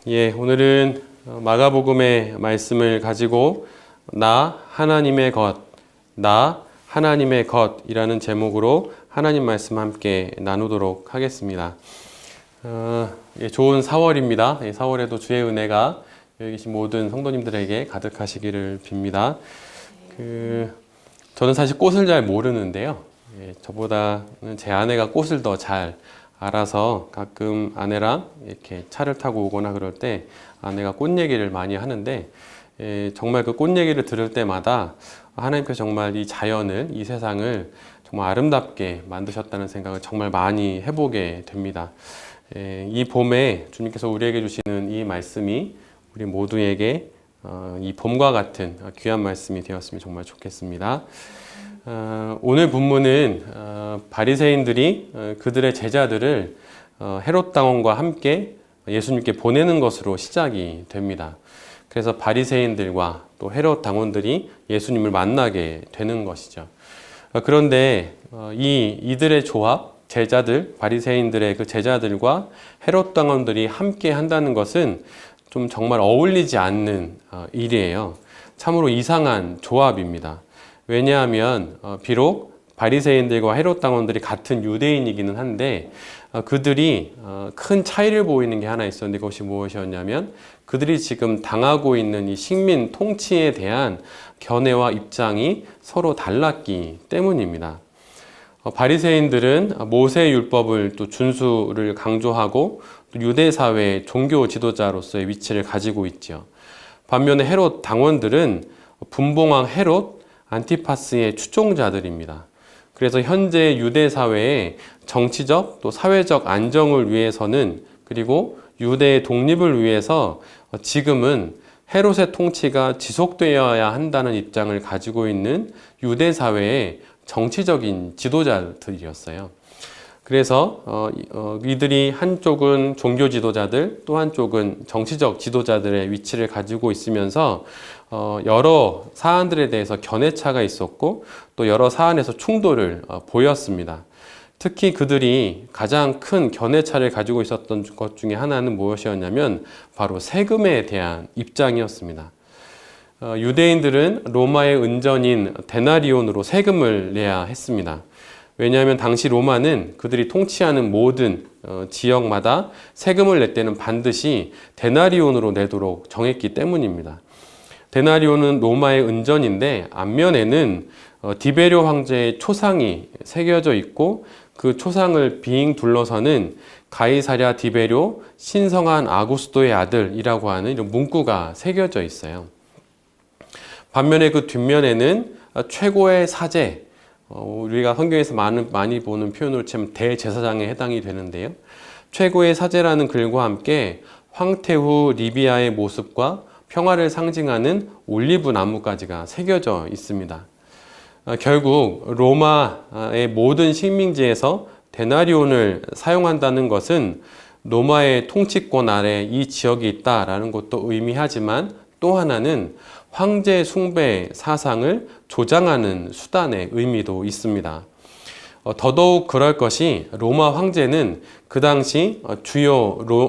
오늘은 마가복음의 말씀을 가지고 나 하나님의 것이라는 제목으로 하나님 말씀 함께 나누도록 하겠습니다. 좋은 4월입니다. 4월에도 주의 은혜가 여기 계신 모든 성도님들에게 가득하시기를 빕니다. 저는 사실 꽃을 잘 모르는데요. 저보다는 제 아내가 꽃을 더 잘 알아서 가끔 아내랑 이렇게 차를 타고 오거나 그럴 때 아내가 꽃 얘기를 많이 하는데, 정말 그 꽃 얘기를 들을 때마다 하나님께서 정말 이 자연을, 이 세상을 정말 아름답게 만드셨다는 생각을 정말 많이 해보게 됩니다. 이 봄에 주님께서 우리에게 주시는 이 말씀이 우리 모두에게 이 봄과 같은 귀한 말씀이 되었으면 정말 좋겠습니다. 오늘 본문은 바리새인들이 그들의 제자들을 헤롯 당원과 함께 예수님께 보내는 것으로 시작이 됩니다. 그래서 바리새인들과 또 헤롯 당원들이 예수님을 만나게 되는 것이죠. 그런데 이들의 조합, 제자들, 바리새인들의 그 제자들과 헤롯 당원들이 함께 한다는 것은 좀 정말 어울리지 않는 일이에요. 참으로 이상한 조합입니다. 왜냐하면 비록 바리새인들과 헤롯 당원들이 같은 유대인이기는 한데 그들이 큰 차이를 보이는 게 하나 있었는데, 그것이 무엇이었냐면 그들이 지금 당하고 있는 이 식민 통치에 대한 견해와 입장이 서로 달랐기 때문입니다. 바리새인들은 모세 율법을 또 준수를 강조하고 또 유대 사회의 종교 지도자로서의 위치를 가지고 있죠. 반면에 헤롯 당원들은 분봉왕 헤롯 안티파스의 추종자들입니다. 그래서 현재 유대 사회의 정치적 또 사회적 안정을 위해서는, 그리고 유대의 독립을 위해서 지금은 헤롯의 통치가 지속되어야 한다는 입장을 가지고 있는 유대 사회의 정치적인 지도자들이었어요. 그래서 이들이 한쪽은 종교 지도자들, 또 한쪽은 정치적 지도자들의 위치를 가지고 있으면서 여러 사안들에 대해서 견해차가 있었고 또 여러 사안에서 충돌을 보였습니다. 특히 그들이 가장 큰 견해차를 가지고 있었던 것 중에 하나는 무엇이었냐면 바로 세금에 대한 입장이었습니다. 유대인들은 로마의 은전인 데나리온으로 세금을 내야 했습니다. 왜냐하면 당시 로마는 그들이 통치하는 모든 지역마다 세금을 낼 때는 반드시 데나리온으로 내도록 정했기 때문입니다. 데나리온은 로마의 은전인데 앞면에는 디베료 황제의 초상이 새겨져 있고 그 초상을 빙 둘러서는 가이사랴 디베료 신성한 아구스도의 아들이라고 하는 이런 문구가 새겨져 있어요. 반면에 그 뒷면에는 최고의 사제, 우리가 성경에서 많이 보는 표현으로 치면 대제사장에 해당이 되는데요. 최고의 사제라는 글과 함께 황태 후 리비아의 모습과 평화를 상징하는 올리브 나무까지가 새겨져 있습니다. 결국 로마의 모든 식민지에서 데나리온을 사용한다는 것은 로마의 통치권 아래 이 지역이 있다라는 것도 의미하지만, 또 하나는 황제 숭배 사상을 조장하는 수단의 의미도 있습니다. 더더욱 그럴 것이 로마 황제는 그 당시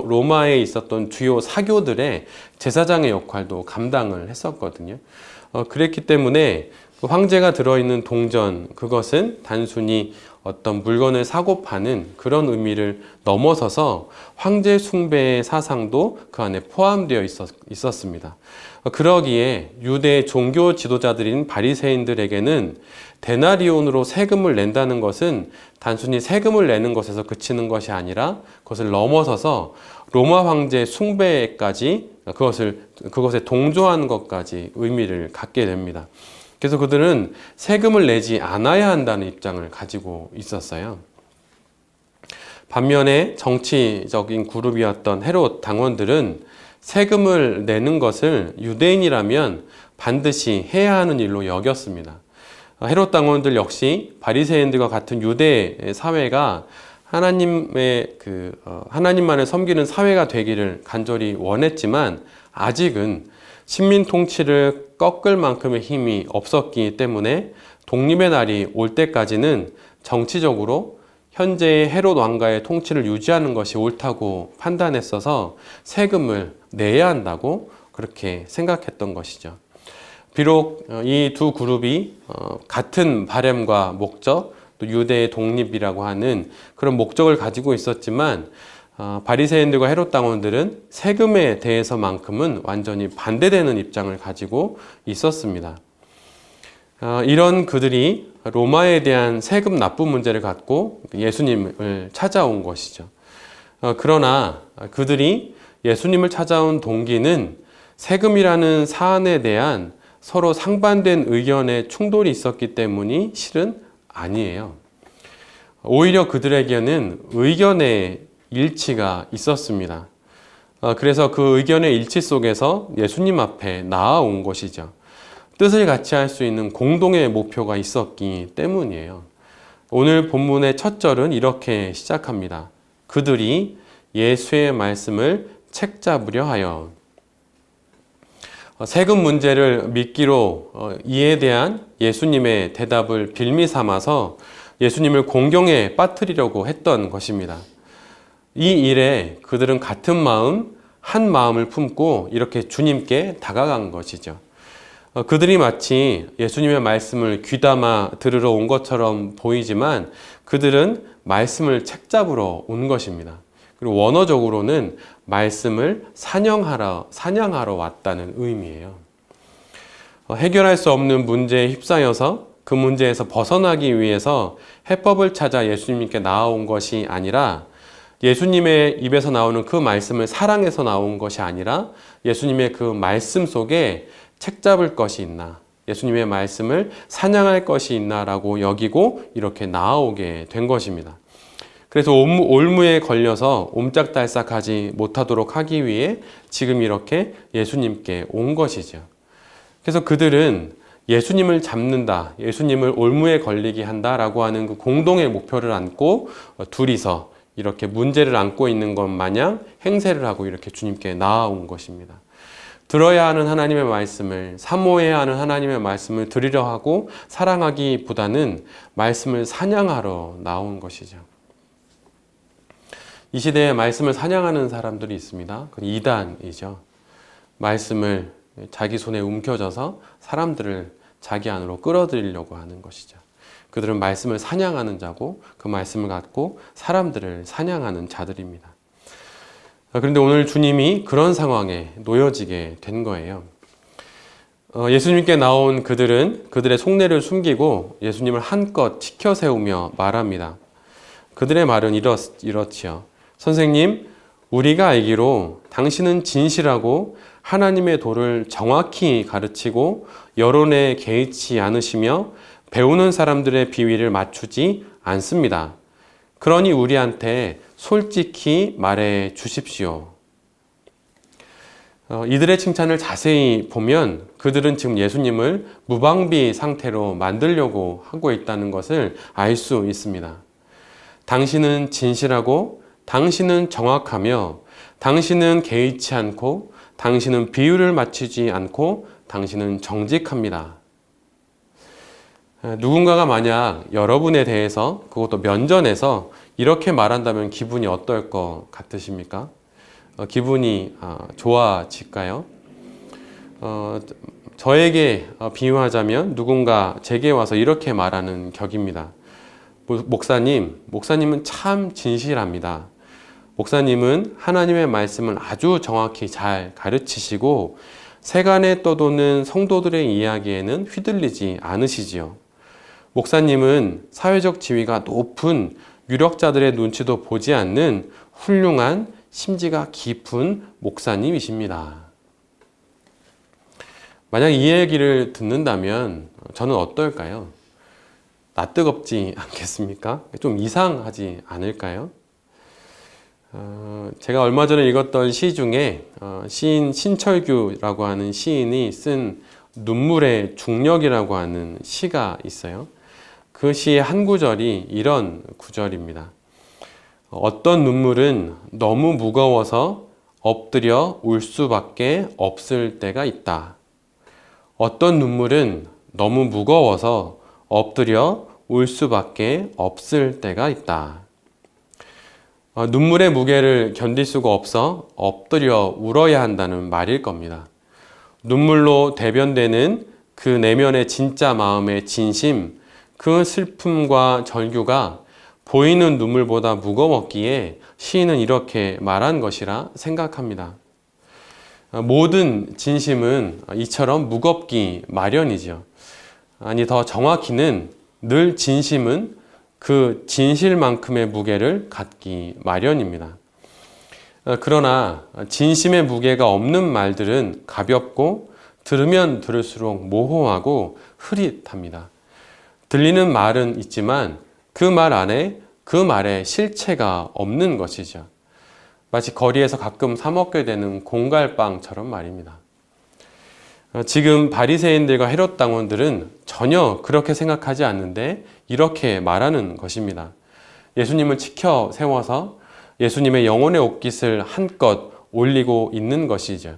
로마에 있었던 주요 사교들의 제사장의 역할도 감당을 했었거든요. 그랬기 때문에 그 황제가 들어있는 동전, 그것은 단순히 어떤 물건을 사고 파는 그런 의미를 넘어서서 황제 숭배의 사상도 그 안에 포함되어 있었습니다. 그러기에 유대 종교 지도자들인 바리새인들에게는 데나리온으로 세금을 낸다는 것은 단순히 세금을 내는 것에서 그치는 것이 아니라 그것을 넘어서서 로마 황제 숭배까지 그것에 동조하는 것까지 의미를 갖게 됩니다. 그래서 그들은 세금을 내지 않아야 한다는 입장을 가지고 있었어요. 반면에 정치적인 그룹이었던 헤롯 당원들은 세금을 내는 것을 유대인이라면 반드시 해야 하는 일로 여겼습니다. 헤롯 당원들 역시 바리새인들과 같은 유대 사회가 하나님만을 섬기는 사회가 되기를 간절히 원했지만 아직은 식민 통치를 꺾을 만큼의 힘이 없었기 때문에 독립의 날이 올 때까지는 정치적으로 현재의 헤롯 왕가의 통치를 유지하는 것이 옳다고 판단했어서 세금을 내야 한다고 그렇게 생각했던 것이죠. 비록 이 두 그룹이 같은 바램과 목적, 또 유대의 독립이라고 하는 그런 목적을 가지고 있었지만 바리새인들과 헤롯 당원들은 세금에 대해서만큼은 완전히 반대되는 입장을 가지고 있었습니다. 이런 그들이 로마에 대한 세금 납부 문제를 갖고 예수님을 찾아온 것이죠. 그러나 그들이 예수님을 찾아온 동기는 세금이라는 사안에 대한 서로 상반된 의견의 충돌이 있었기 때문이 실은 아니에요. 오히려 그들에게는 의견의 일치가 있었습니다. 그래서 그 의견의 일치 속에서 예수님 앞에 나아온 것이죠. 뜻을 같이 할 수 있는 공동의 목표가 있었기 때문이에요. 오늘 본문의 첫 절은 이렇게 시작합니다. 그들이 예수의 말씀을 책잡으려 하여. 세금 문제를 미끼로 이에 대한 예수님의 대답을 빌미 삼아서 예수님을 공경에 빠뜨리려고 했던 것입니다. 이 일에 그들은 같은 마음, 한 마음을 품고 이렇게 주님께 다가간 것이죠. 그들이 마치 예수님의 말씀을 귀담아 들으러 온 것처럼 보이지만 그들은 말씀을 책잡으러 온 것입니다. 그리고 원어적으로는 말씀을 사냥하러 왔다는 의미예요. 해결할 수 없는 문제에 휩싸여서 그 문제에서 벗어나기 위해서 해법을 찾아 예수님께 나아온 것이 아니라 예수님의 입에서 나오는 그 말씀을 사랑해서 나온 것이 아니라 예수님의 그 말씀 속에 책잡을 것이 있나, 예수님의 말씀을 사냥할 것이 있나라고 여기고 이렇게 나아오게 된 것입니다. 그래서 올무에 걸려서 옴짝달싹하지 못하도록 하기 위해 지금 이렇게 예수님께 온 것이죠. 그래서 그들은 예수님을 잡는다, 예수님을 올무에 걸리게 한다라고 하는 그 공동의 목표를 안고 둘이서 이렇게 문제를 안고 있는 것 마냥 행세를 하고 이렇게 주님께 나아온 것입니다. 들어야 하는 하나님의 말씀을, 사모해야 하는 하나님의 말씀을 들으려 하고 사랑하기보다는 말씀을 사냥하러 나온 것이죠. 이 시대에 말씀을 사냥하는 사람들이 있습니다. 그건 이단이죠. 말씀을 자기 손에 움켜져서 사람들을 자기 안으로 끌어들이려고 하는 것이죠. 그들은 말씀을 사냥하는 자고 그 말씀을 갖고 사람들을 사냥하는 자들입니다. 그런데 오늘 주님이 그런 상황에 놓여지게 된 거예요. 예수님께 나온 그들은 그들의 속내를 숨기고 예수님을 한껏 치켜 세우며 말합니다. 그들의 말은 이렇지요. 선생님, 우리가 알기로 당신은 진실하고 하나님의 도를 정확히 가르치고 여론에 개의치 않으시며 배우는 사람들의 비위를 맞추지 않습니다. 그러니 우리한테 솔직히 말해 주십시오. 이들의 칭찬을 자세히 보면 그들은 지금 예수님을 무방비 상태로 만들려고 하고 있다는 것을 알 수 있습니다. 당신은 진실하고 당신은 정확하며 당신은 개의치 않고 당신은 비율을 맞추지 않고 당신은 정직합니다. 누군가가 만약 여러분에 대해서 그것도 면전에서 이렇게 말한다면 기분이 어떨 것 같으십니까? 기분이 좋아질까요? 저에게 비유하자면 누군가 제게 와서 이렇게 말하는 격입니다. 목사님은 참 진실합니다. 목사님은 하나님의 말씀을 아주 정확히 잘 가르치시고 세간에 떠도는 성도들의 이야기에는 휘둘리지 않으시지요. 목사님은 사회적 지위가 높은 유력자들의 눈치도 보지 않는 훌륭한 심지가 깊은 목사님이십니다. 만약 이 얘기를 듣는다면 저는 어떨까요? 낯뜨겁지 않겠습니까? 좀 이상하지 않을까요? 제가 얼마 전에 읽었던 시 중에 시인 신철규라고 하는 시인이 쓴 눈물의 중력이라고 하는 시가 있어요. 그 시의 한 구절이 이런 구절입니다. 어떤 눈물은 너무 무거워서 엎드려 울 수밖에 없을 때가 있다. 어떤 눈물은 너무 무거워서 엎드려 울 수밖에 없을 때가 있다. 눈물의 무게를 견딜 수가 없어 엎드려 울어야 한다는 말일 겁니다. 눈물로 대변되는 그 내면의 진짜 마음의 진심, 그 슬픔과 절규가 보이는 눈물보다 무거웠기에 시인은 이렇게 말한 것이라 생각합니다. 모든 진심은 이처럼 무겁기 마련이죠. 아니, 더 정확히는 늘 진심은 그 진실만큼의 무게를 갖기 마련입니다. 그러나 진심의 무게가 없는 말들은 가볍고 들으면 들을수록 모호하고 흐릿합니다. 들리는 말은 있지만 그 말 안에 그 말의 실체가 없는 것이죠. 마치 거리에서 가끔 사 먹게 되는 공갈빵처럼 말입니다. 지금 바리새인들과 헤롯 당원들은 전혀 그렇게 생각하지 않는데 이렇게 말하는 것입니다. 예수님을 치켜 세워서 예수님의 영혼의 옷깃을 한껏 올리고 있는 것이죠.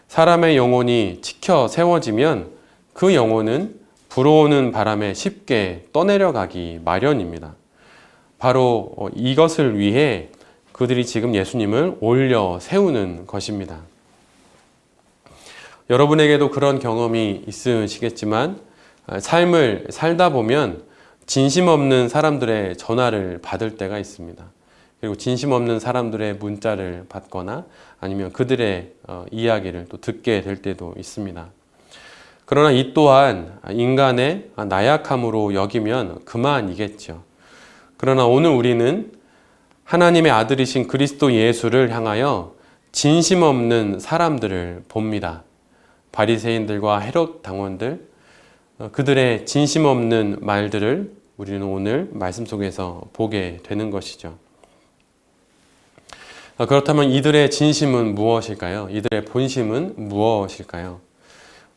사람의 영혼이 치켜 세워지면 그 영혼은 불어오는 바람에 쉽게 떠내려가기 마련입니다. 바로 이것을 위해 그들이 지금 예수님을 올려 세우는 것입니다. 여러분에게도 그런 경험이 있으시겠지만 삶을 살다 보면 진심 없는 사람들의 전화를 받을 때가 있습니다. 그리고 진심 없는 사람들의 문자를 받거나 아니면 그들의 이야기를 또 듣게 될 때도 있습니다. 그러나 이 또한 인간의 나약함으로 여기면 그만이겠죠. 그러나 오늘 우리는 하나님의 아들이신 그리스도 예수를 향하여 진심 없는 사람들을 봅니다. 바리새인들과 헤롯 당원들, 그들의 진심 없는 말들을 우리는 오늘 말씀 속에서 보게 되는 것이죠. 그렇다면 이들의 진심은 무엇일까요? 이들의 본심은 무엇일까요?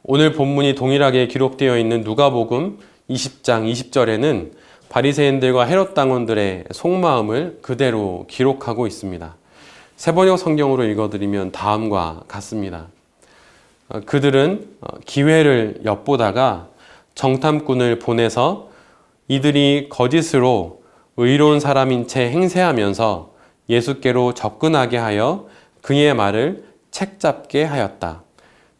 오늘 본문이 동일하게 기록되어 있는 누가복음 20장 20절에는 바리새인들과 헤롯 당원들의 속마음을 그대로 기록하고 있습니다. 세번역 성경으로 읽어드리면 다음과 같습니다. 그들은 기회를 엿보다가 정탐꾼을 보내서 이들이 거짓으로 의로운 사람인 채 행세하면서 예수께로 접근하게 하여 그의 말을 책잡게 하였다.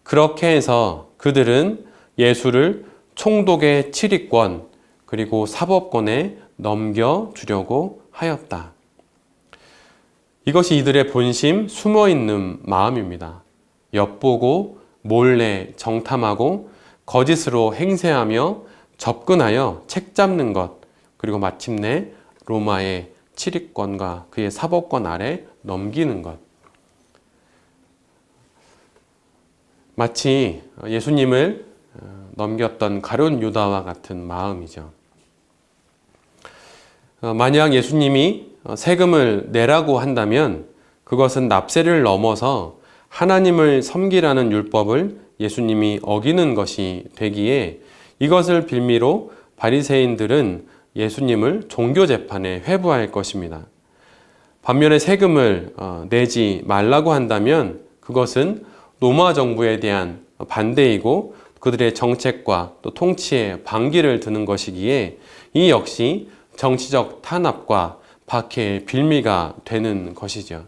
그렇게 해서 그들은 예수를 총독의 치리권 그리고 사법권에 넘겨주려고 하였다. 이것이 이들의 본심, 숨어있는 마음입니다. 엿보고 몰래 정탐하고 거짓으로 행세하며 접근하여 책잡는 것, 그리고 마침내 로마의 치리권과 그의 사법권 아래 넘기는 것. 마치 예수님을 넘겼던 가룟 유다와 같은 마음이죠. 만약 예수님이 세금을 내라고 한다면 그것은 납세를 넘어서 하나님을 섬기라는 율법을 예수님이 어기는 것이 되기에 이것을 빌미로 바리새인들은 예수님을 종교재판에 회부할 것입니다. 반면에 세금을 내지 말라고 한다면 그것은 로마 정부에 대한 반대이고 그들의 정책과 또 통치에 반기를 드는 것이기에 이 역시 정치적 탄압과 박해의 빌미가 되는 것이죠.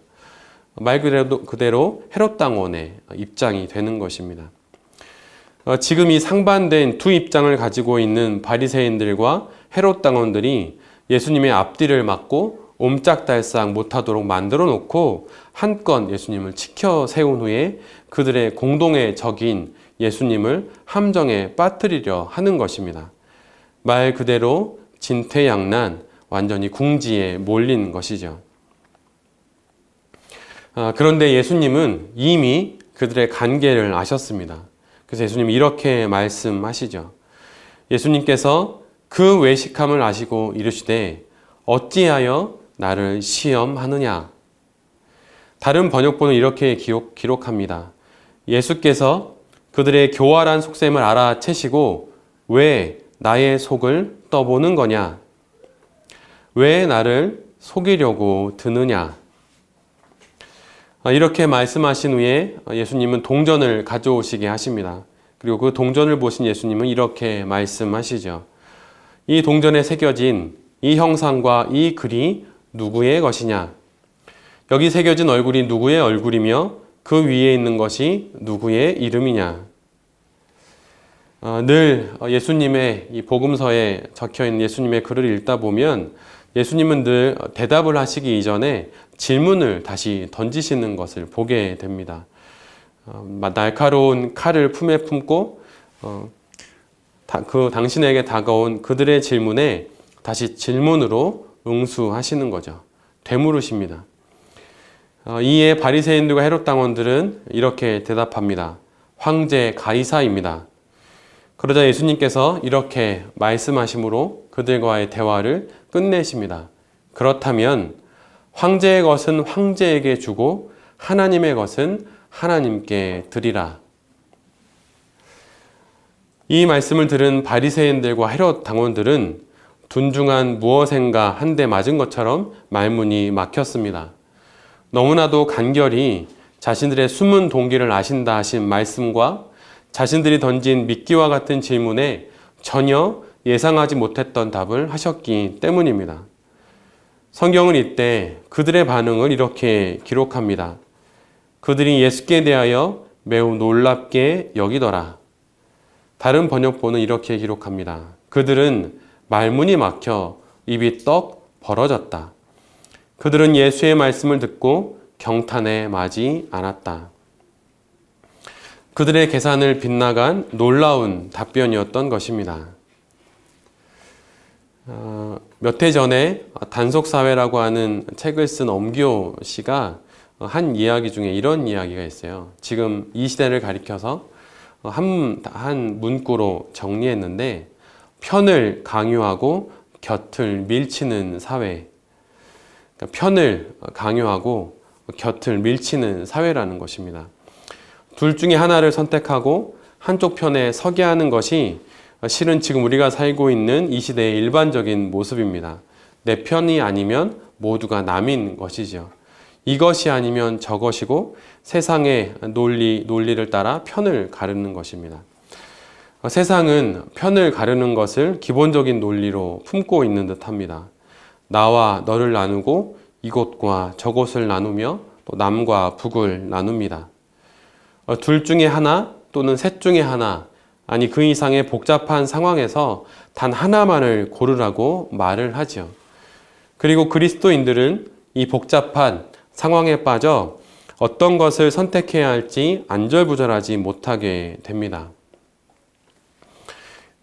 말 그대로 헤롯 당원의 입장이 되는 것입니다. 지금 이 상반된 두 입장을 가지고 있는 바리새인들과 헤롯 당원들이 예수님의 앞뒤를 막고 옴짝달싹 못하도록 만들어 놓고 한껏 예수님을 치켜 세운 후에 그들의 공동의 적인 예수님을 함정에 빠뜨리려 하는 것입니다. 말 그대로 진퇴양난, 완전히 궁지에 몰린 것이죠. 그런데 예수님은 이미 그들의 관계를 아셨습니다. 그래서 예수님이 이렇게 말씀하시죠. 예수님께서 그 외식함을 아시고 이르시되 어찌하여 나를 시험하느냐. 다른 번역본은 이렇게 기록합니다. 예수께서 그들의 교활한 속셈을 알아채시고 왜 나의 속을 떠보는 거냐? 왜 나를 속이려고 드느냐? 이렇게 말씀하신 후에 예수님은 동전을 가져오시게 하십니다. 그리고 그 동전을 보신 예수님은 이렇게 말씀하시죠. 이 동전에 새겨진 이 형상과 이 글이 누구의 것이냐? 여기 새겨진 얼굴이 누구의 얼굴이며 그 위에 있는 것이 누구의 이름이냐. 늘 예수님의 이 복음서에 적혀있는 예수님의 글을 읽다 보면 예수님은 늘 대답을 하시기 이전에 질문을 다시 던지시는 것을 보게 됩니다. 날카로운 칼을 품에 품고 그 당신에게 다가온 그들의 질문에 다시 질문으로 응수하시는 거죠. 되물으십니다. 이에 바리새인들과 헤롯 당원들은 이렇게 대답합니다. 황제 가이사입니다. 그러자 예수님께서 이렇게 말씀하심으로 그들과의 대화를 끝내십니다. 그렇다면 황제의 것은 황제에게 주고 하나님의 것은 하나님께 드리라. 이 말씀을 들은 바리새인들과 헤롯 당원들은 둔중한 무엇인가 한 대 맞은 것처럼 말문이 막혔습니다. 너무나도 간결히 자신들의 숨은 동기를 아신다 하신 말씀과 자신들이 던진 미끼와 같은 질문에 전혀 예상하지 못했던 답을 하셨기 때문입니다. 성경은 이때 그들의 반응을 이렇게 기록합니다. 그들이 예수께 대하여 매우 놀랍게 여기더라. 다른 번역본은 이렇게 기록합니다. 그들은 말문이 막혀 입이 떡 벌어졌다. 그들은 예수의 말씀을 듣고 경탄에 마지 않았다. 그들의 계산을 빗나간 놀라운 답변이었던 것입니다. 몇 해 전에 단속사회라고 하는 책을 쓴 엄기호 씨가 한 이야기 중에 이런 이야기가 있어요. 지금 이 시대를 가리켜서 한 문구로 정리했는데 편을 강요하고 곁을 밀치는 사회. 그러니까 편을 강요하고 곁을 밀치는 사회라는 것입니다. 둘 중에 하나를 선택하고 한쪽 편에 서게 하는 것이 실은 지금 우리가 살고 있는 이 시대의 일반적인 모습입니다. 내 편이 아니면 모두가 남인 것이죠. 이것이 아니면 저것이고 세상의 논리를 따라 편을 가르는 것입니다. 세상은 편을 가르는 것을 기본적인 논리로 품고 있는 듯합니다. 나와 너를 나누고 이곳과 저곳을 나누며 또 남과 북을 나눕니다. 둘 중에 하나 또는 셋 중에 하나, 아니 그 이상의 복잡한 상황에서 단 하나만을 고르라고 말을 하죠. 그리고 그리스도인들은 이 복잡한 상황에 빠져 어떤 것을 선택해야 할지 안절부절하지 못하게 됩니다.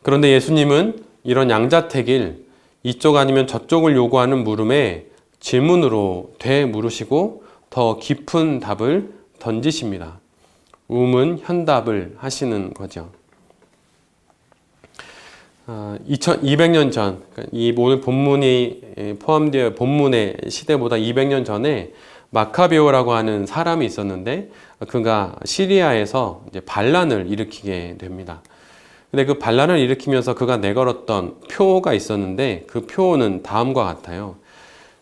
그런데 예수님은 이런 양자택일, 이쪽 아니면 저쪽을 요구하는 물음에 질문으로 되물으시고 더 깊은 답을 던지십니다. 우문현답을 하시는 거죠. 2200년 전, 이 오늘 본문이 포함되어 본문의 시대보다 200년 전에 마카베오라고 하는 사람이 있었는데 그가 시리아에서 이제 반란을 일으키게 됩니다. 근데 그 반란을 일으키면서 그가 내걸었던 표가 있었는데 그 표는 다음과 같아요.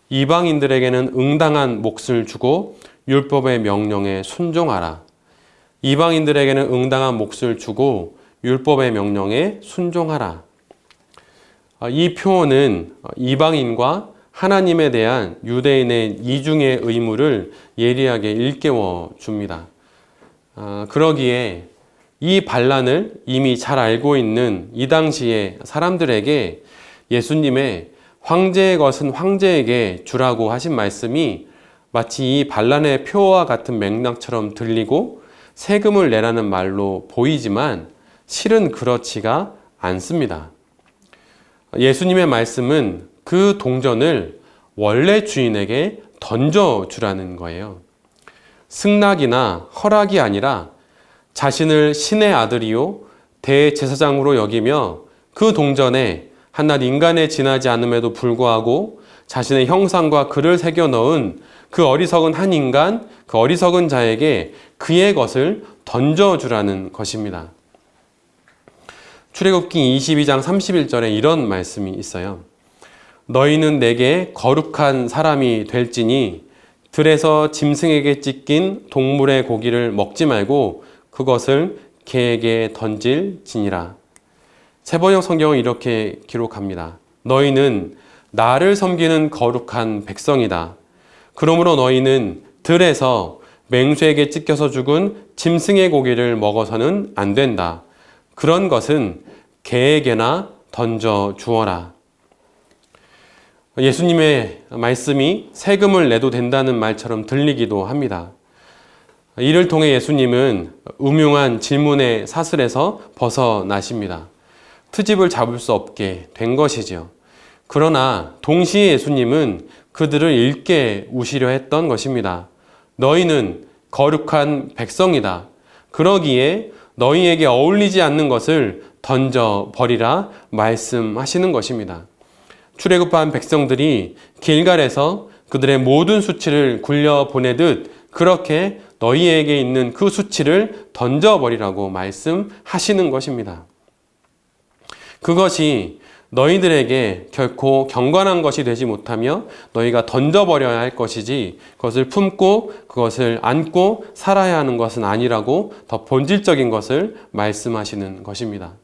이방인들에게는 응당한 몫을 주고 율법의 명령에 순종하라. 이방인들에게는 응당한 몫을 주고 율법의 명령에 순종하라. 이 표는 이방인과 하나님에 대한 유대인의 이중의 의무를 예리하게 일깨워 줍니다. 그러기에 이 반란을 이미 잘 알고 있는 이 당시의 사람들에게 예수님의 황제의 것은 황제에게 주라고 하신 말씀이 마치 이 반란의 표와 같은 맥락처럼 들리고 세금을 내라는 말로 보이지만 실은 그렇지가 않습니다. 예수님의 말씀은 그 동전을 원래 주인에게 던져주라는 거예요. 승낙이나 허락이 아니라 자신을 신의 아들이요 대제사장으로 여기며 그 동전에 한낱 인간에 지나지 않음에도 불구하고 자신의 형상과 글을 새겨 넣은 그 어리석은 한 인간, 그 어리석은 자에게 그의 것을 던져주라는 것입니다. 출애굽기 22장 31절에 이런 말씀이 있어요. 너희는 내게 거룩한 사람이 될지니 들에서 짐승에게 찢긴 동물의 고기를 먹지 말고 그것을 개에게 던질지니라. 세번역 성경은 이렇게 기록합니다. 너희는 나를 섬기는 거룩한 백성이다. 그러므로 너희는 들에서 맹수에게 찢겨서 죽은 짐승의 고기를 먹어서는 안 된다. 그런 것은 개에게나 던져 주어라. 예수님의 말씀이 세금을 내도 된다는 말처럼 들리기도 합니다. 이를 통해 예수님은 음흉한 질문의 사슬에서 벗어나십니다. 트집을 잡을 수 없게 된 것이지요. 그러나 동시에 예수님은 그들을 읽게 우시려 했던 것입니다. 너희는 거룩한 백성이다. 그러기에 너희에게 어울리지 않는 것을 던져버리라 말씀하시는 것입니다. 출애굽한 백성들이 길갈에서 그들의 모든 수치를 굴려보내듯 그렇게 너희에게 있는 그 수치를 던져버리라고 말씀하시는 것입니다. 그것이 너희들에게 결코 경건한 것이 되지 못하며 너희가 던져버려야 할 것이지 그것을 품고 그것을 안고 살아야 하는 것은 아니라고 더 본질적인 것을 말씀하시는 것입니다.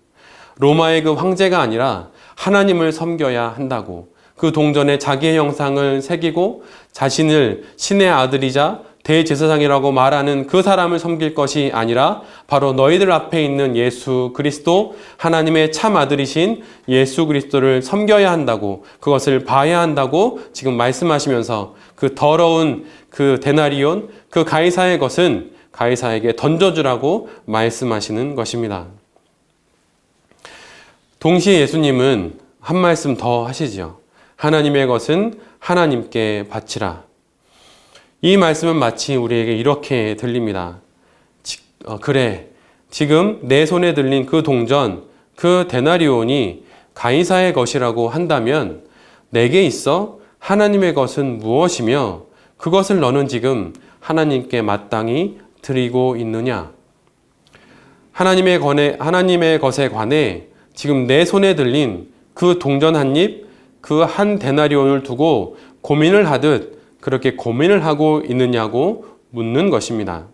로마의 그 황제가 아니라 하나님을 섬겨야 한다고, 그 동전에 자기의 형상을 새기고 자신을 신의 아들이자 대제사장이라고 말하는 그 사람을 섬길 것이 아니라 바로 너희들 앞에 있는 예수 그리스도, 하나님의 참 아들이신 예수 그리스도를 섬겨야 한다고, 그것을 봐야 한다고 지금 말씀하시면서 그 더러운 그 데나리온, 그 가이사의 것은 가이사에게 던져주라고 말씀하시는 것입니다. 동시에 예수님은 한 말씀 더 하시지요. 하나님의 것은 하나님께 바치라. 이 말씀은 마치 우리에게 이렇게 들립니다. 그래, 지금 내 손에 들린 그 동전, 그 데나리온이 가이사의 것이라고 한다면 내게 있어 하나님의 것은 무엇이며 그것을 너는 지금 하나님께 마땅히 드리고 있느냐? 하나님의 것에 관해 지금 내 손에 들린 그 동전 한 입, 그 한 데나리온을 두고 고민을 하듯 그렇게 고민을 하고 있느냐고 묻는 것입니다.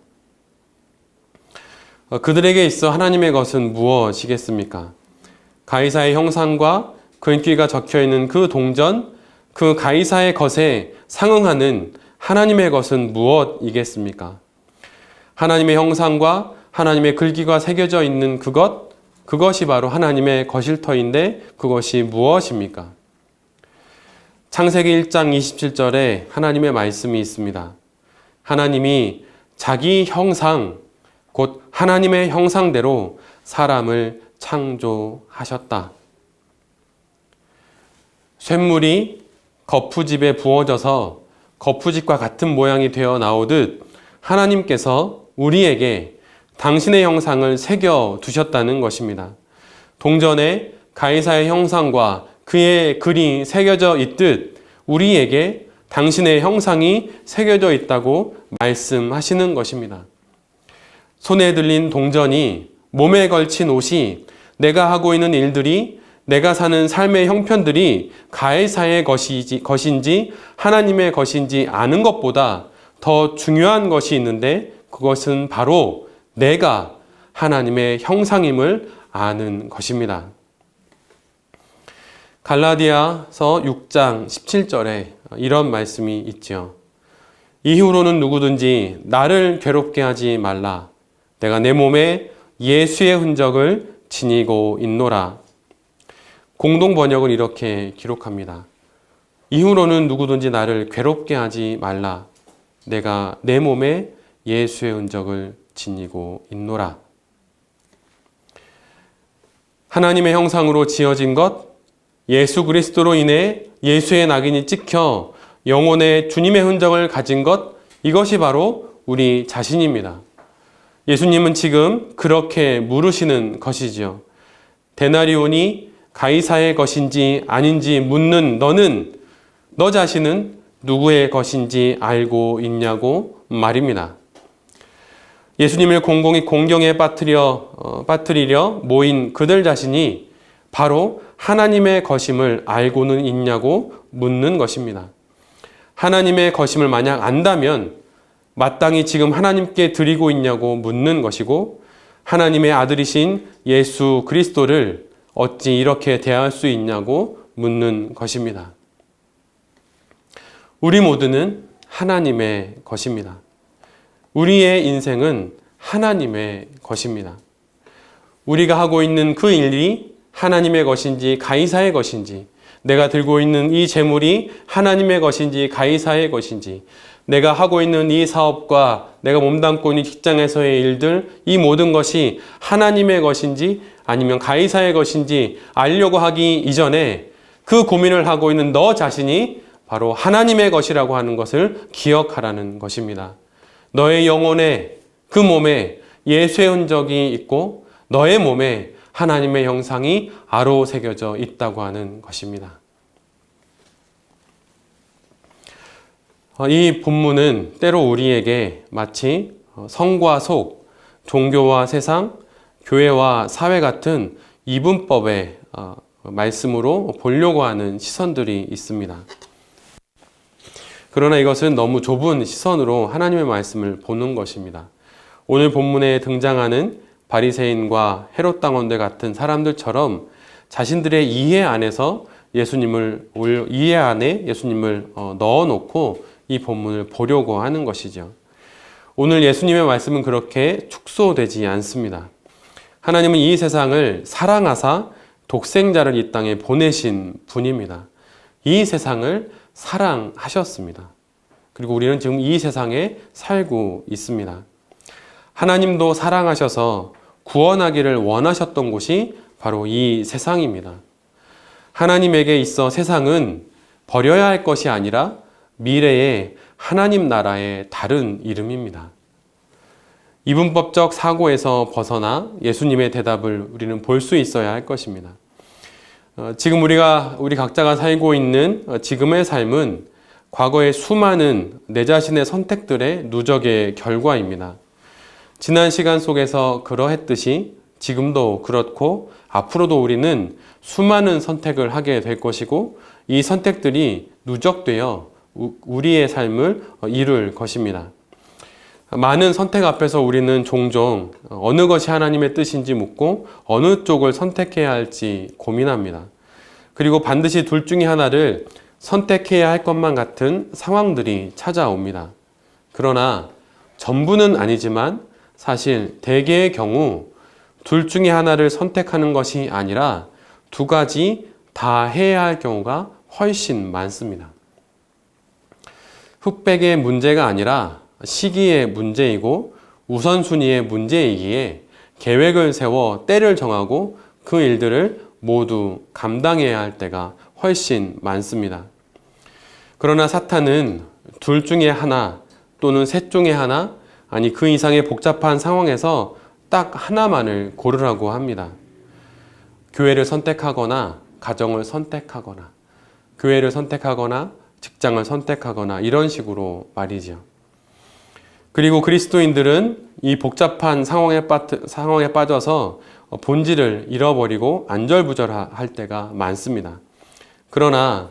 그들에게 있어 하나님의 것은 무엇이겠습니까? 가이사의 형상과 글귀가 적혀있는 그 동전, 그 가이사의 것에 상응하는 하나님의 것은 무엇이겠습니까? 하나님의 형상과 하나님의 글귀가 새겨져 있는 그것이 바로 하나님의 거실터인데 그것이 무엇입니까? 창세기 1장 27절에 하나님의 말씀이 있습니다. 하나님이 자기 형상, 곧 하나님의 형상대로 사람을 창조하셨다. 쇳물이 거푸집에 부어져서 거푸집과 같은 모양이 되어 나오듯 하나님께서 우리에게 당신의 형상을 새겨 두셨다는 것입니다. 동전에 가이사의 형상과 그의 글이 새겨져 있듯 우리에게 당신의 형상이 새겨져 있다고 말씀하시는 것입니다. 손에 들린 동전이, 몸에 걸친 옷이, 내가 하고 있는 일들이, 내가 사는 삶의 형편들이 가이사의 것인지 하나님의 것인지 아는 것보다 더 중요한 것이 있는데 그것은 바로 내가 하나님의 형상임을 아는 것입니다. 갈라디아서 6장 17절에 이런 말씀이 있죠. 이후로는 누구든지 나를 괴롭게 하지 말라. 내가 내 몸에 예수의 흔적을 지니고 있노라. 공동 번역은 이렇게 기록합니다. 이후로는 누구든지 나를 괴롭게 하지 말라. 내가 내 몸에 예수의 흔적을 지니고 있노라. 하나님의 형상으로 지어진 것, 예수 그리스도로 인해 예수의 낙인이 찍혀 영혼의 주님의 흔적을 가진 것, 이것이 바로 우리 자신입니다. 예수님은 지금 그렇게 물으시는 것이지요. 데나리온이 가이사의 것인지 아닌지 묻는 너는, 너 자신은 누구의 것인지 알고 있냐고 말입니다. 예수님을 공공히 공경에 빠뜨리려 모인 그들 자신이 바로 하나님의 것임을 알고는 있냐고 묻는 것입니다. 하나님의 것임을 만약 안다면 마땅히 지금 하나님께 드리고 있냐고 묻는 것이고, 하나님의 아들이신 예수 그리스도를 어찌 이렇게 대할 수 있냐고 묻는 것입니다. 우리 모두는 하나님의 것입니다. 우리의 인생은 하나님의 것입니다. 우리가 하고 있는 그 일이 하나님의 것인지 가이사의 것인지, 내가 들고 있는 이 재물이 하나님의 것인지 가이사의 것인지, 내가 하고 있는 이 사업과 내가 몸담고 있는 직장에서의 일들, 이 모든 것이 하나님의 것인지 아니면 가이사의 것인지 알려고 하기 이전에 그 고민을 하고 있는 너 자신이 바로 하나님의 것이라고 하는 것을 기억하라는 것입니다. 너의 영혼에, 그 몸에 예수의 흔적이 있고 너의 몸에 하나님의 형상이 아로 새겨져 있다고 하는 것입니다. 이 본문은 때로 우리에게 마치 성과 속, 종교와 세상, 교회와 사회 같은 이분법의 말씀으로 보려고 하는 시선들이 있습니다. 그러나 이것은 너무 좁은 시선으로 하나님의 말씀을 보는 것입니다. 오늘 본문에 등장하는 바리새인과 헤롯 당원들 같은 사람들처럼 자신들의 이해 안에 예수님을 넣어놓고 이 본문을 보려고 하는 것이죠. 오늘 예수님의 말씀은 그렇게 축소되지 않습니다. 하나님은 이 세상을 사랑하사 독생자를 이 땅에 보내신 분입니다. 이 세상을 사랑하셨습니다. 그리고 우리는 지금 이 세상에 살고 있습니다. 하나님도 사랑하셔서 구원하기를 원하셨던 곳이 바로 이 세상입니다. 하나님에게 있어 세상은 버려야 할 것이 아니라 미래의 하나님 나라의 다른 이름입니다. 이분법적 사고에서 벗어나 예수님의 대답을 우리는 볼 수 있어야 할 것입니다. 지금 우리 각자가 살고 있는 지금의 삶은 과거의 수많은 내 자신의 선택들의 누적의 결과입니다. 지난 시간 속에서 그러했듯이 지금도 그렇고 앞으로도 우리는 수많은 선택을 하게 될 것이고 이 선택들이 누적되어 우리의 삶을 이룰 것입니다. 많은 선택 앞에서 우리는 종종 어느 것이 하나님의 뜻인지 묻고 어느 쪽을 선택해야 할지 고민합니다. 그리고 반드시 둘 중에 하나를 선택해야 할 것만 같은 상황들이 찾아옵니다. 그러나 전부는 아니지만 사실 대개의 경우 둘 중에 하나를 선택하는 것이 아니라 두 가지 다 해야 할 경우가 훨씬 많습니다. 흑백의 문제가 아니라 시기의 문제이고 우선순위의 문제이기에 계획을 세워 때를 정하고 그 일들을 모두 감당해야 할 때가 훨씬 많습니다. 그러나 사탄은 둘 중에 하나 또는 셋 중에 하나, 아니 그 이상의 복잡한 상황에서 딱 하나만을 고르라고 합니다. 교회를 선택하거나 가정을 선택하거나 교회를 선택하거나 직장을 선택하거나 이런 식으로 말이죠. 그리고 그리스도인들은 이 복잡한 상황에 빠져서 본질을 잃어버리고 안절부절할 때가 많습니다. 그러나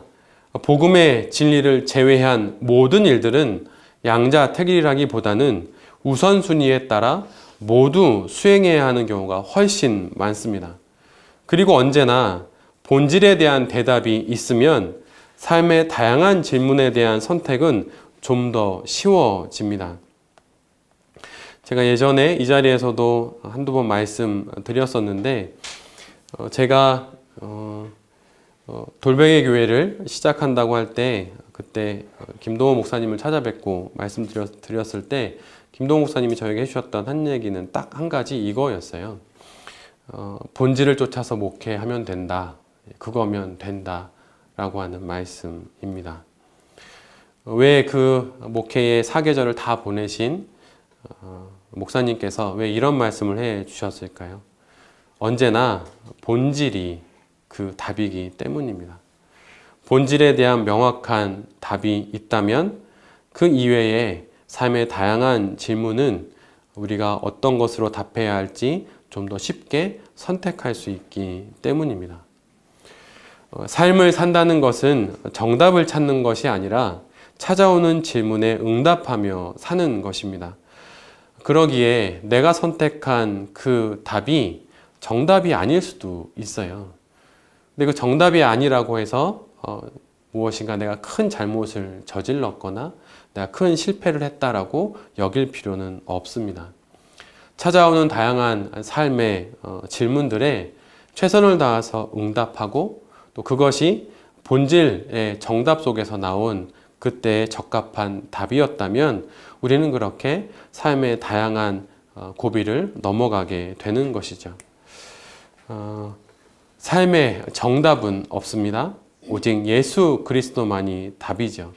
복음의 진리를 제외한 모든 일들은 양자택일이라기보다는 우선순위에 따라 모두 수행해야 하는 경우가 훨씬 많습니다. 그리고 언제나 본질에 대한 대답이 있으면 삶의 다양한 질문에 대한 선택은 좀 더 쉬워집니다. 제가 예전에 이 자리에서도 한두 번 말씀드렸었는데 제가 돌베개 교회를 시작한다고 할 때 그때 김동호 목사님을 찾아뵙고 말씀드렸을 때 김동호 목사님이 저에게 해주셨던 한 얘기는 딱 한 가지 이거였어요. 본질을 쫓아서 목회하면 된다. 그거면 된다. 라고 하는 말씀입니다. 왜 그 목회의 사계절을 다 보내신 목사님께서 왜 이런 말씀을 해 주셨을까요? 언제나 본질이 그 답이기 때문입니다. 본질에 대한 명확한 답이 있다면 그 이외에 삶의 다양한 질문은 우리가 어떤 것으로 답해야 할지 좀 더 쉽게 선택할 수 있기 때문입니다. 삶을 산다는 것은 정답을 찾는 것이 아니라 찾아오는 질문에 응답하며 사는 것입니다. 그러기에 내가 선택한 그 답이 정답이 아닐 수도 있어요. 근데 그 정답이 아니라고 해서 무엇인가 내가 큰 잘못을 저질렀거나 내가 큰 실패를 했다라고 여길 필요는 없습니다. 찾아오는 다양한 삶의 질문들에 최선을 다해서 응답하고 또 그것이 본질의 정답 속에서 나온 그때의 적합한 답이었다면 우리는 그렇게 삶의 다양한 고비를 넘어가게 되는 것이죠. 삶의 정답은 없습니다. 오직 예수 그리스도만이 답이죠.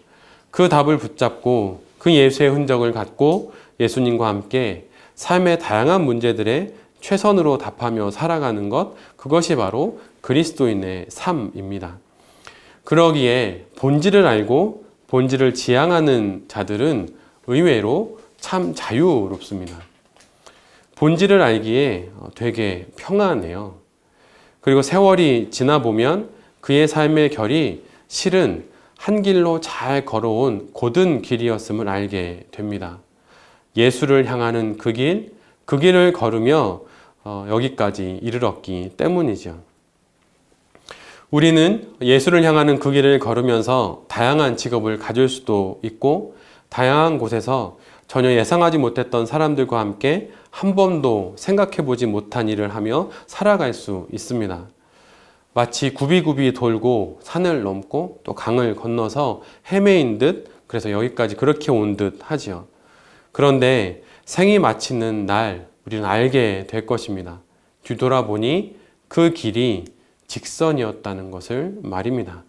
그 답을 붙잡고 그 예수의 흔적을 갖고 예수님과 함께 삶의 다양한 문제들에 최선으로 답하며 살아가는 것, 그것이 바로 그리스도인의 삶입니다. 그러기에 본질을 알고 본질을 지향하는 자들은 의외로 참 자유롭습니다. 본질을 알기에 되게 평안해요. 그리고 세월이 지나보면 그의 삶의 결이 실은 한 길로 잘 걸어온 곧은 길이었음을 알게 됩니다. 예수를 향하는 그 길을 걸으며 여기까지 이르렀기 때문이죠. 우리는 예수를 향하는 그 길을 걸으면서 다양한 직업을 가질 수도 있고 다양한 곳에서 전혀 예상하지 못했던 사람들과 함께 한 번도 생각해보지 못한 일을 하며 살아갈 수 있습니다. 마치 굽이굽이 돌고 산을 넘고 또 강을 건너서 헤매인 듯 그래서 여기까지 그렇게 온 듯 하지요. 그런데 생이 마치는 날 우리는 알게 될 것입니다. 뒤돌아보니 그 길이 직선이었다는 것을 말입니다.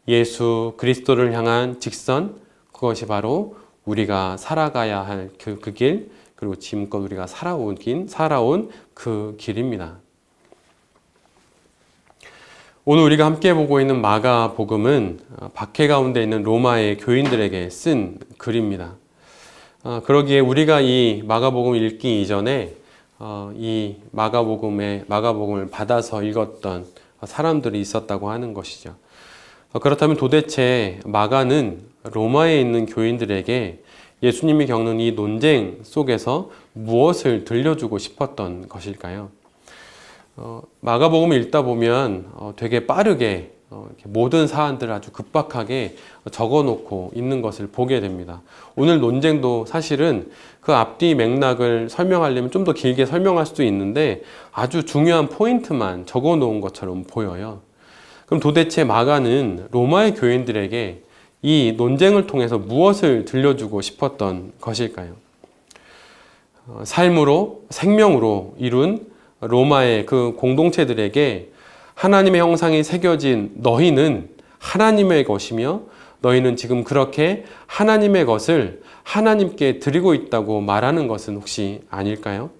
예수 그리스도를 향한 직선, 그것이 바로 우리가 살아가야 할 그 길, 그리고 지금껏 우리가 살아온 그 길입니다. 오늘 우리가 함께 보고 있는 마가복음은 박해 가운데 있는 로마의 교인들에게 쓴 글입니다. 그러기에 우리가 이 마가복음을 읽기 이전에 이 마가복음을 받아서 읽었던 사람들이 있었다고 하는 것이죠. 그렇다면 도대체 마가는 로마에 있는 교인들에게 예수님이 겪는 이 논쟁 속에서 무엇을 들려주고 싶었던 것일까요? 마가복음을 읽다 보면 되게 빠르게 모든 사안들을 아주 급박하게 적어놓고 있는 것을 보게 됩니다. 오늘 논쟁도 사실은 그 앞뒤 맥락을 설명하려면 좀 더 길게 설명할 수도 있는데 아주 중요한 포인트만 적어놓은 것처럼 보여요. 그럼 도대체 마가는 로마의 교인들에게 이 논쟁을 통해서 무엇을 들려주고 싶었던 것일까요? 삶으로, 생명으로 이룬 로마의 그 공동체들에게 하나님의 형상이 새겨진 너희는 하나님의 것이며 너희는 지금 그렇게 하나님의 것을 하나님께 드리고 있다고 말하는 것은 혹시 아닐까요?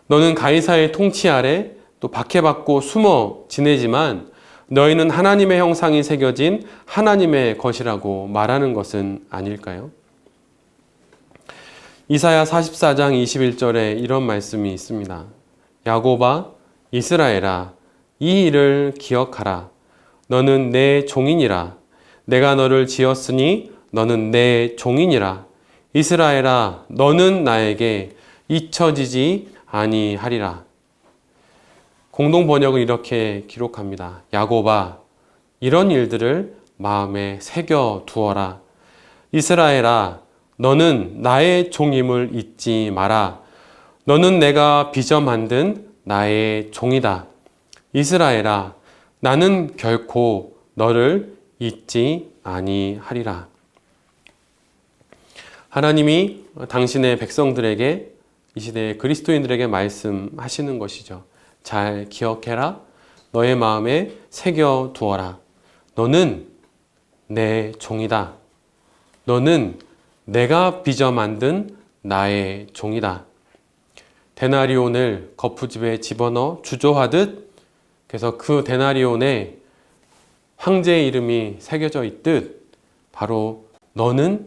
너는 가이사의 통치 아래 또 박해받고 숨어 지내지만 너희는 하나님의 형상이 새겨진 하나님의 것이라고 말하는 것은 아닐까요? 이사야 44장 21절에 이런 말씀이 있습니다. 야곱아, 이스라엘아, 이 일을 기억하라. 너는 내 종이니라. 내가 너를 지었으니 너는 내 종이니라. 이스라엘아, 너는 나에게 잊혀지지 아니하리라. 공동 번역은 이렇게 기록합니다. 야곱아, 이런 일들을 마음에 새겨 두어라. 이스라엘아, 너는 나의 종임을 잊지 마라. 너는 내가 빚어 만든 나의 종이다. 이스라엘아, 나는 결코 너를 잊지 아니하리라. 하나님이 당신의 백성들에게 이 시대의 그리스도인들에게 말씀하시는 것이죠. 잘 기억해라. 너의 마음에 새겨 두어라. 너는 내 종이다. 너는 내가 빚어 만든 나의 종이다. 데나리온을 거푸집에 집어넣어 주저하듯 그래서 그 데나리온에 황제의 이름이 새겨져 있듯 바로 너는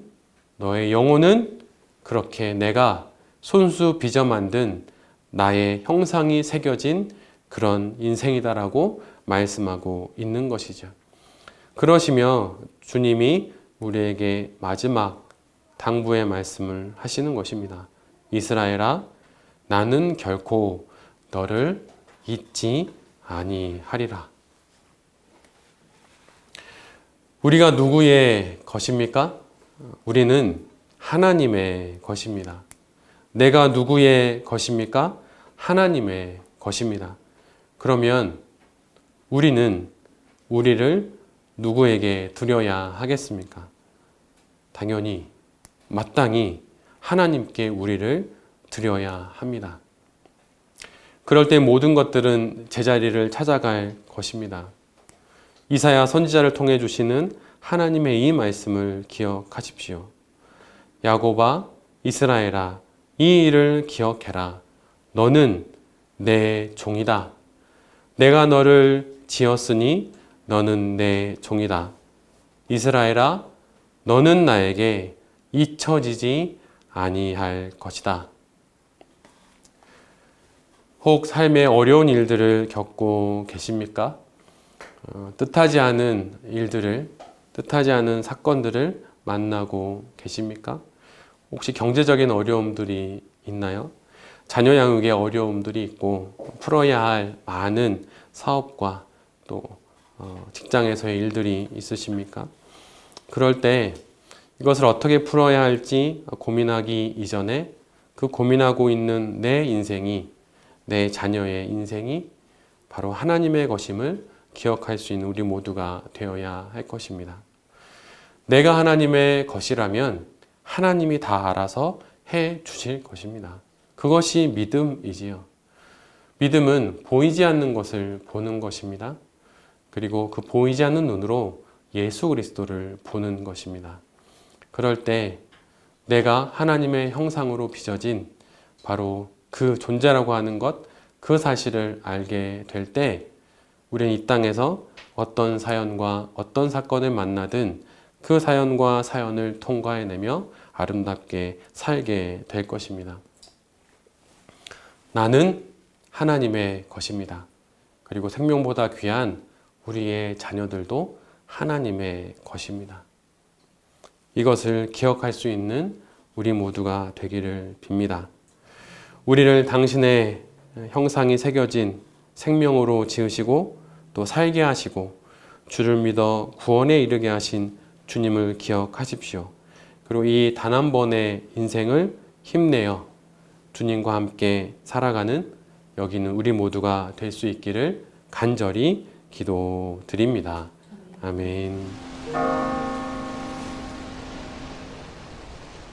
너의 영혼은 그렇게 내가 손수 빚어 만든 나의 형상이 새겨진 그런 인생이다라고 말씀하고 있는 것이죠. 그러시며 주님이 우리에게 마지막 당부의 말씀을 하시는 것입니다. 이스라엘아, 나는 결코 너를 잊지 아니하리라. 우리가 누구의 것입니까? 우리는 하나님의 것입니다. 내가 누구의 것입니까? 하나님의 것입니다. 그러면 우리는 우리를 누구에게 드려야 하겠습니까? 당연히 마땅히 하나님께 우리를 드려야 합니다. 그럴 때 모든 것들은 제자리를 찾아갈 것입니다. 이사야 선지자를 통해 주시는 하나님의 이 말씀을 기억하십시오. 야곱아, 이스라엘아, 이 일을 기억해라. 너는 내 종이다. 내가 너를 지었으니 너는 내 종이다. 이스라엘아, 너는 나에게 잊혀지지 아니할 것이다. 혹 삶의 어려운 일들을 겪고 계십니까? 뜻하지 않은 일들을, 뜻하지 않은 사건들을 만나고 계십니까? 혹시 경제적인 어려움들이 있나요? 자녀 양육에 어려움들이 있고 풀어야 할 많은 사업과 또 직장에서의 일들이 있으십니까? 그럴 때 이것을 어떻게 풀어야 할지 고민하기 이전에 그 고민하고 있는 내 인생이, 내 자녀의 인생이 바로 하나님의 것임을 기억할 수 있는 우리 모두가 되어야 할 것입니다. 내가 하나님의 것이라면 하나님이 다 알아서 해 주실 것입니다. 그것이 믿음이지요. 믿음은 보이지 않는 것을 보는 것입니다. 그리고 그 보이지 않는 눈으로 예수 그리스도를 보는 것입니다. 그럴 때 내가 하나님의 형상으로 빚어진 바로 그 존재라고 하는 것, 그 사실을 알게 될 때 우리는 이 땅에서 어떤 사연과 어떤 사건을 만나든 그 사연과 사연을 통과해내며 아름답게 살게 될 것입니다. 나는 하나님의 것입니다. 그리고 생명보다 귀한 우리의 자녀들도 하나님의 것입니다. 이것을 기억할 수 있는 우리 모두가 되기를 빕니다. 우리를 당신의 형상이 새겨진 생명으로 지으시고 또 살게 하시고 주를 믿어 구원에 이르게 하신 주님을 기억하십시오. 그리고 이 단 한 번의 인생을 힘내어 주님과 함께 살아가는 여기는 우리 모두가 될 수 있기를 간절히 기도드립니다. 아멘.